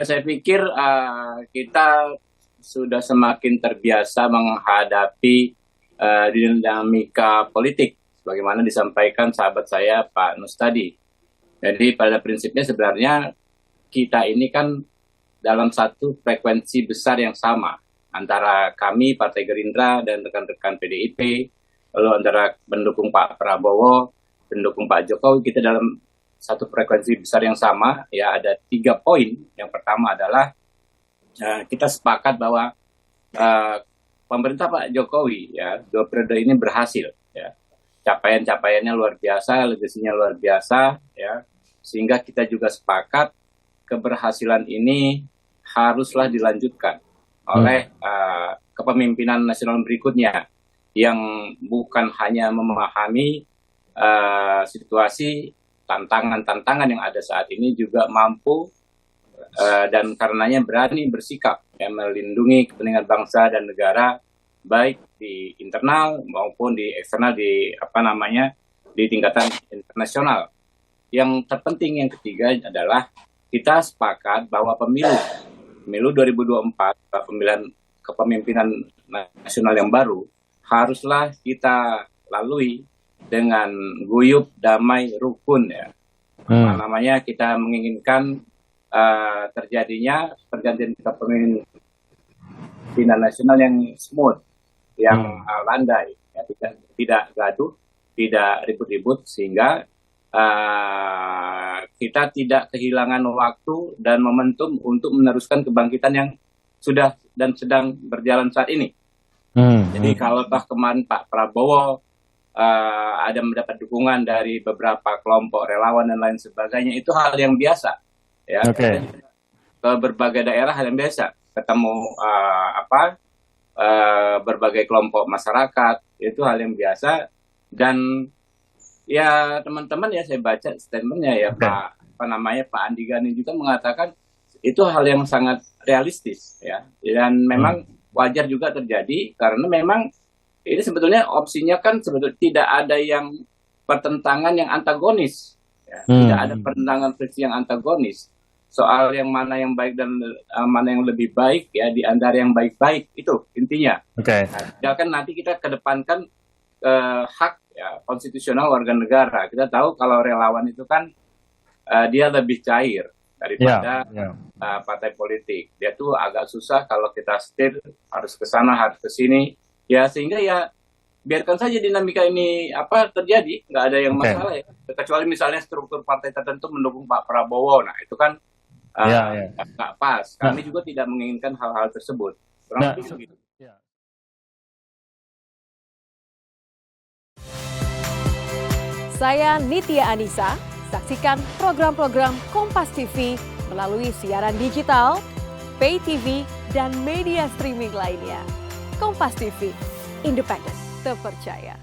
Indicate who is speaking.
Speaker 1: Saya pikir kita sudah semakin terbiasa menghadapi dinamika politik, sebagaimana disampaikan sahabat saya Pak Nus tadi. Jadi pada prinsipnya sebenarnya kita ini kan dalam satu frekuensi besar yang sama antara kami Partai Gerindra dan rekan-rekan PDIP, lalu antara pendukung Pak Prabowo, pendukung Pak Jokowi, kita dalam satu frekuensi besar yang sama. Ya, ada 3 poin. Yang pertama adalah kita sepakat bahwa pemerintah Pak Jokowi ya 2 periode ini berhasil ya, capaian-capaiannya luar biasa, legasinya luar biasa ya, sehingga kita juga sepakat keberhasilan ini haruslah dilanjutkan oleh kepemimpinan nasional berikutnya yang bukan hanya memahami situasi tantangan-tantangan yang ada saat ini, juga mampu dan karenanya berani bersikap ya, melindungi kepentingan bangsa dan negara baik di internal maupun di eksternal, di tingkatan internasional. Yang terpenting yang ketiga adalah kita sepakat bahwa pemilu 2024, pemilihan kepemimpinan nasional yang baru haruslah kita lalui dengan guyup, damai, rukun ya. Kita menginginkan terjadinya pergantian kepemimpinan nasional yang smooth, yang landai, ya, tidak gaduh, tidak ribut-ribut, sehingga kita tidak kehilangan waktu dan momentum untuk meneruskan kebangkitan yang sudah dan sedang berjalan saat ini. Jadi kalau kemarin Pak Prabowo ada mendapat dukungan dari beberapa kelompok relawan dan lain sebagainya, itu hal yang biasa ya. Ke berbagai daerah hal yang biasa, ketemu berbagai kelompok masyarakat, itu hal yang biasa. Dan ya teman-teman ya, saya baca statementnya ya Pak Andi Gani juga mengatakan itu hal yang sangat realistis ya, dan memang wajar juga terjadi karena memang ini sebetulnya opsinya kan sebetulnya tidak ada yang pertentangan yang antagonis ya. Tidak ada pertentangan friksi yang antagonis soal yang mana yang baik dan mana yang lebih baik ya, di antara yang baik-baik, itu intinya. Kan nanti kita kedepankan hak ya, konstitusional warga negara. Kita tahu kalau relawan itu kan dia lebih cair daripada partai politik. Dia tuh agak susah kalau kita setir, harus ke sana, harus ke sini. Ya, sehingga ya biarkan saja dinamika ini terjadi, nggak ada yang masalah ya. Kecuali misalnya struktur partai tertentu mendukung Pak Prabowo, nah itu kan nggak pas. Kami juga tidak menginginkan hal-hal tersebut. Kurang lebih begitu.
Speaker 2: Saya Nitya Anissa. Saksikan program-program Kompas TV melalui siaran digital, pay TV, dan media streaming lainnya. Kompas TV, independen, terpercaya.